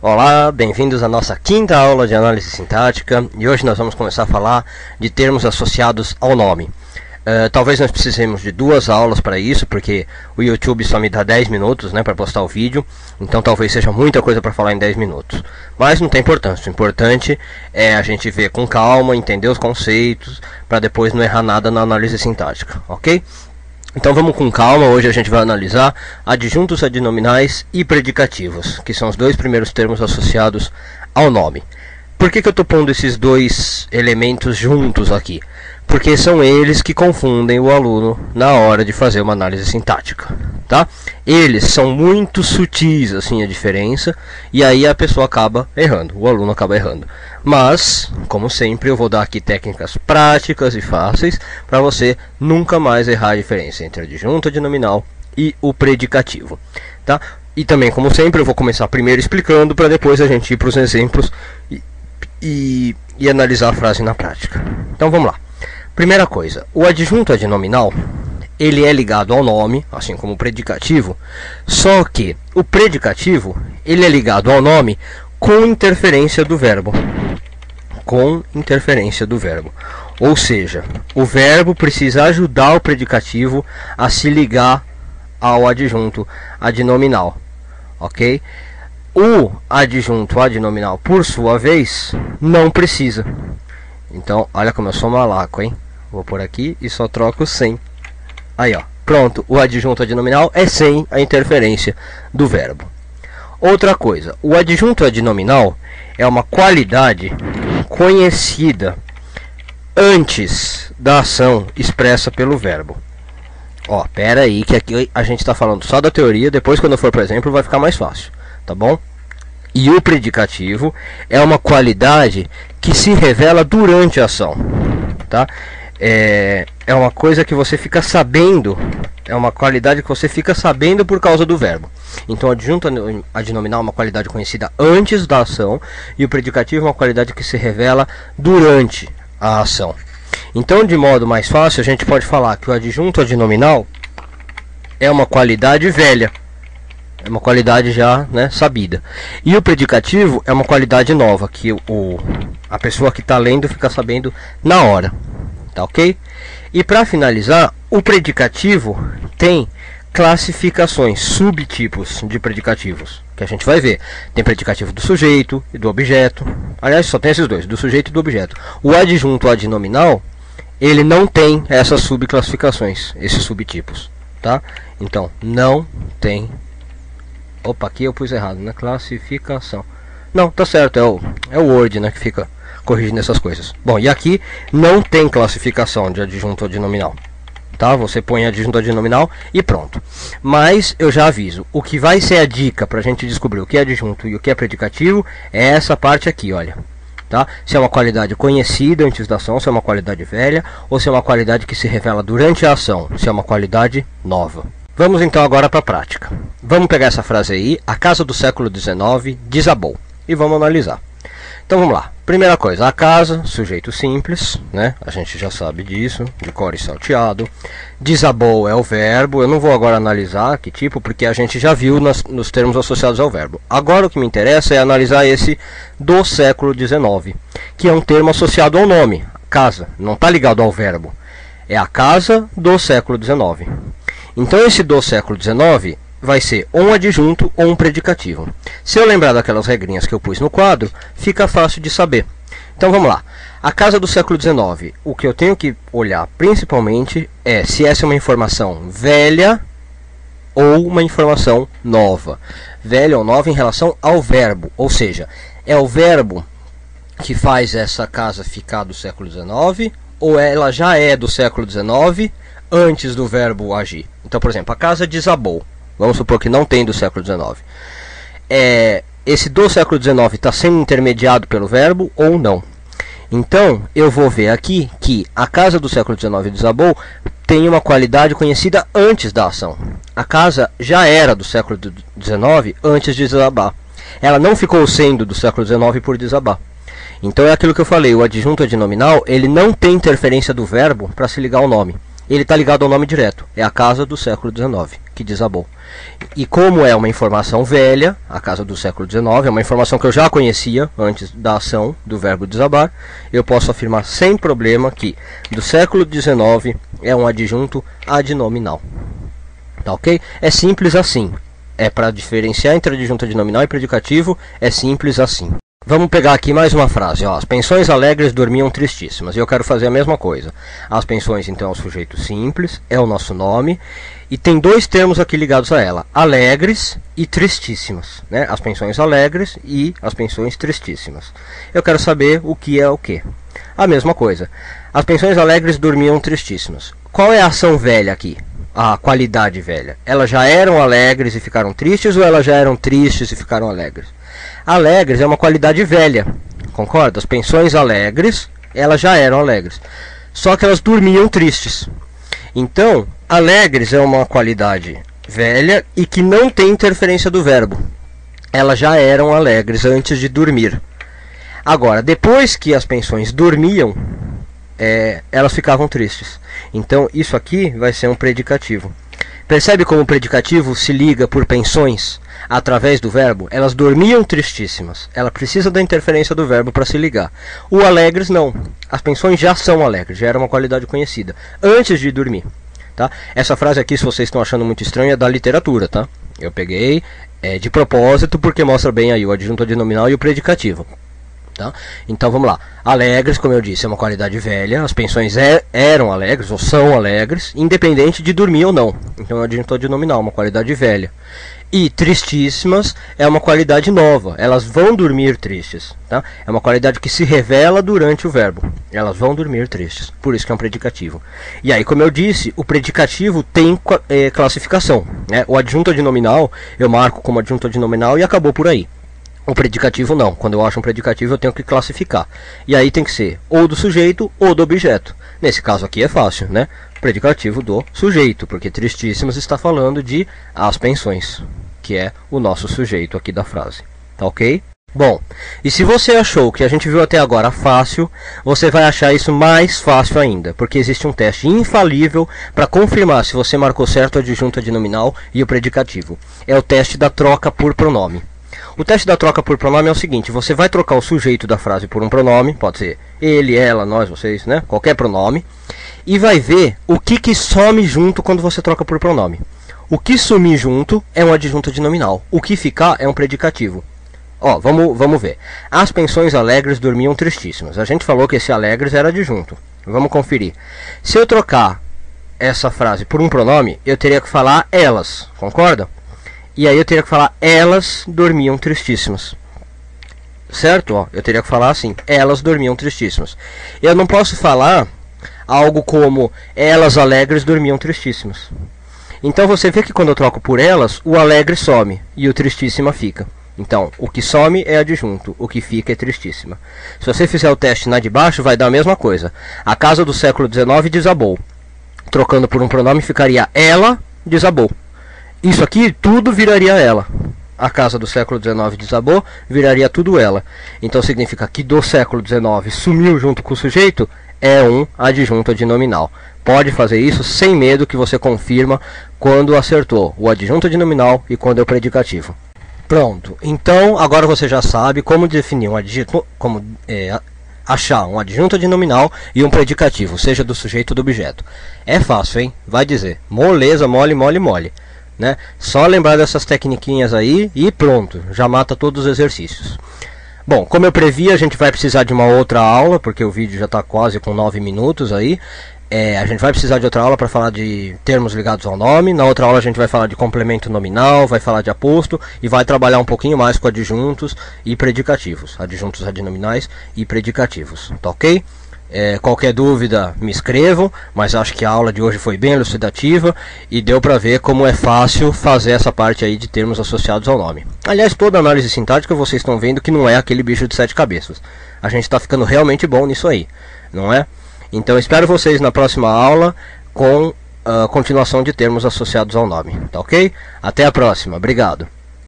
Olá, bem-vindos à nossa quinta aula de análise sintática e hoje nós vamos começar a falar de termos associados ao nome. Talvez nós precisemos de 2 aulas para isso, porque o YouTube só me dá 10 minutos, para postar o vídeo, então talvez seja muita coisa para falar em 10 minutos. Mas não tem importância, o importante é a gente ver com calma, entender os conceitos, para depois não errar nada na análise sintática, ok? Então vamos com calma, hoje a gente vai analisar adjuntos adnominais e predicativos, que são os 2 primeiros termos associados ao nome. Por que eu estou pondo esses 2 elementos juntos aqui? Porque são eles que confundem o aluno na hora de fazer uma análise sintática, tá? Eles são muito sutis, assim, a diferença, e aí a pessoa acaba errando, o aluno acaba errando. Mas, como sempre, eu vou dar aqui técnicas práticas e fáceis para você nunca mais errar a diferença entre adjunto adnominal e o predicativo, tá? E também, como sempre, eu vou começar primeiro explicando para depois a gente ir para os exemplos e analisar a frase na prática. Então vamos lá. Primeira coisa, o adjunto adnominal, ele é ligado ao nome, assim como o predicativo, só que o predicativo, ele é ligado ao nome com interferência do verbo. Com interferência do verbo. Ou seja, o verbo precisa ajudar o predicativo a se ligar ao adjunto adnominal, ok? O adjunto adnominal, por sua vez, não precisa. Então, olha como eu sou malaco, hein? Vou por aqui e só troco sem. Aí, ó. Pronto. O adjunto adnominal é sem a interferência do verbo. Outra coisa. O adjunto adnominal é uma qualidade conhecida antes da ação expressa pelo verbo. Ó, pera aí que aqui a gente está falando só da teoria. Depois, quando eu for, por exemplo, vai ficar mais fácil. Tá bom? E o predicativo é uma qualidade que se revela durante a ação, tá? É uma coisa que você fica sabendo, é uma qualidade que você fica sabendo por causa do verbo. Então, o adjunto adnominal é uma qualidade conhecida antes da ação e o predicativo é uma qualidade que se revela durante a ação. Então, de modo mais fácil, a gente pode falar que o adjunto adnominal é uma qualidade velha. É uma qualidade já, sabida. E o predicativo é uma qualidade nova, que a pessoa que está lendo fica sabendo na hora. Tá ok? E para finalizar, o predicativo tem classificações, subtipos de predicativos, que a gente vai ver. Tem predicativo do sujeito e do objeto. Aliás, só tem esses 2, do sujeito e do objeto. O adjunto adnominal, ele não tem essas subclassificações, esses subtipos. Tá? Então, não tem... Opa, aqui eu pus errado, classificação. Não, tá certo, é o Word, que fica corrigindo essas coisas. Bom, e aqui não tem classificação de adjunto adnominal. Tá? Você põe adjunto adnominal e pronto. Mas eu já aviso, o que vai ser a dica para a gente descobrir o que é adjunto e o que é predicativo é essa parte aqui, olha. Tá? Se é uma qualidade conhecida antes da ação, se é uma qualidade velha, ou se é uma qualidade que se revela durante a ação, se é uma qualidade nova. Vamos então agora para a prática. Vamos pegar essa frase aí, a casa do século XIX desabou, e vamos analisar. Então vamos lá. Primeira coisa, a casa, sujeito simples, a gente já sabe disso, de cor e salteado. Desabou é o verbo, eu não vou agora analisar que tipo, porque a gente já viu nos termos associados ao verbo. Agora o que me interessa é analisar esse do século XIX, que é um termo associado ao nome, casa, não está ligado ao verbo. É a casa do século XIX. Então esse do século XIX vai ser ou um adjunto ou um predicativo. Se eu lembrar daquelas regrinhas que eu pus no quadro, fica fácil de saber. Então vamos lá. A casa do século XIX, o que eu tenho que olhar principalmente é se essa é uma informação velha ou uma informação nova. Velha ou nova em relação ao verbo, ou seja, é o verbo que faz essa casa ficar do século XIX ou ela já é do século XIX antes do verbo agir. Então, por exemplo, a casa desabou. Vamos supor que não tem do século XIX. Esse do século XIX está sendo intermediado pelo verbo ou não? Então, eu vou ver aqui que a casa do século XIX desabou tem uma qualidade conhecida antes da ação. A casa já era do século XIX antes de desabar. Ela não ficou sendo do século XIX por desabar. Então é aquilo que eu falei, o adjunto adnominal, ele não tem interferência do verbo para se ligar ao nome. ele está ligado ao nome direto. É a casa do século XIX que desabou. E como é uma informação velha, a casa do século XIX é uma informação que eu já conhecia antes da ação do verbo desabar, eu posso afirmar sem problema que do século XIX é um adjunto adnominal. Tá ok? É simples assim. É para diferenciar entre adjunto adnominal e predicativo, é simples assim. Vamos pegar aqui mais uma frase. Ó. As pensões alegres dormiam tristíssimas. E eu quero fazer a mesma coisa. As pensões, então, é o sujeito simples, é o nosso nome. E tem dois termos aqui ligados a ela. Alegres e tristíssimas. Né? As pensões alegres e as pensões tristíssimas. Eu quero saber o que é o que. A mesma coisa. As pensões alegres dormiam tristíssimas. Qual é a ação velha aqui? A qualidade velha. Elas já eram alegres e ficaram tristes ou elas já eram tristes e ficaram alegres? Alegres é uma qualidade velha, concorda? As pensões alegres, elas já eram alegres, só que elas dormiam tristes. Então, alegres é uma qualidade velha e que não tem interferência do verbo. Elas já eram alegres antes de dormir. Agora, depois que as pensões dormiam, elas ficavam tristes. Então, isso aqui vai ser um predicativo. Percebe como o predicativo se liga por pensões através do verbo? Elas dormiam tristíssimas. Ela precisa da interferência do verbo para se ligar. O alegres não. As pensões já são alegres, já era uma qualidade conhecida antes de dormir. Tá? Essa frase aqui, se vocês estão achando muito estranha, é da literatura. Tá? Eu peguei de propósito porque mostra bem aí o adjunto adnominal e o predicativo. Tá? Então vamos lá. Alegres, como eu disse, é uma qualidade velha. As pensões eram alegres ou são alegres, independente de dormir ou não. Então é um adjunto adnominal, uma qualidade velha. E tristíssimas é uma qualidade nova. Elas vão dormir tristes. Tá? É uma qualidade que se revela durante o verbo. Elas vão dormir tristes. Por isso que é um predicativo. E aí, como eu disse, o predicativo tem classificação. Né? O adjunto adnominal eu marco como adjunto adnominal e acabou por aí. O predicativo não. Quando eu acho um predicativo eu tenho que classificar. E aí tem que ser ou do sujeito ou do objeto. Nesse caso aqui é fácil, né? Predicativo do sujeito, porque tristíssimas está falando de as pensões, que é o nosso sujeito aqui da frase. Tá ok? Bom, e se você achou que a gente viu até agora fácil, você vai achar isso mais fácil ainda, porque existe um teste infalível para confirmar se você marcou certo o adjunto adnominal e o predicativo. É o teste da troca por pronome. O teste da troca por pronome é o seguinte: você vai trocar o sujeito da frase por um pronome, pode ser ele, ela, nós, vocês, né? Qualquer pronome, e vai ver o que some junto quando você troca por pronome. O que sumir junto é um adjunto adnominal, o que ficar é um predicativo. Ó, vamos ver. As pensões alegres dormiam tristíssimas. A gente falou que esse alegres era adjunto. Vamos conferir. Se eu trocar essa frase por um pronome, eu teria que falar elas, concorda? E aí eu teria que falar elas dormiam tristíssimas. Certo? Ó, eu teria que falar assim, elas dormiam tristíssimas. Eu não posso falar algo como elas alegres dormiam tristíssimas. Então você vê que quando eu troco por elas, o alegre some e o tristíssima fica. Então, o que some é adjunto, o que fica é tristíssima. Se você fizer o teste na de baixo, vai dar a mesma coisa. A casa do século XIX desabou. Trocando por um pronome ficaria ela desabou. Isso aqui tudo viraria ela. A casa do século XIX desabou, viraria tudo ela. Então significa que do século XIX sumiu junto com o sujeito, é um adjunto adnominal. Pode fazer isso sem medo que você confirma quando acertou o adjunto adnominal e quando é o predicativo. Pronto, então agora você já sabe como definir um adjunto, achar um adjunto adnominal e um predicativo, seja do sujeito ou do objeto. É fácil, hein? Vai dizer, moleza, mole, mole, mole. Né? Só lembrar dessas tecniquinhas aí e pronto, já mata todos os exercícios. Bom, como eu previ, a gente vai precisar de uma outra aula, porque o vídeo já está quase com 9 minutos aí. A gente vai precisar de outra aula para falar de termos ligados ao nome. Na outra aula a gente vai falar de complemento nominal, vai falar de aposto e vai trabalhar um pouquinho mais com adjuntos e predicativos, adjuntos adnominais e predicativos, tá ok? Qualquer dúvida me escrevam, mas acho que a aula de hoje foi bem elucidativa e deu para ver como é fácil fazer essa parte aí de termos associados ao nome. Aliás, toda análise sintática vocês estão vendo que não é aquele bicho de 7 cabeças. A gente está ficando realmente bom nisso aí, não é? Então espero vocês na próxima aula com a continuação de termos associados ao nome, tá ok? Até a próxima, obrigado.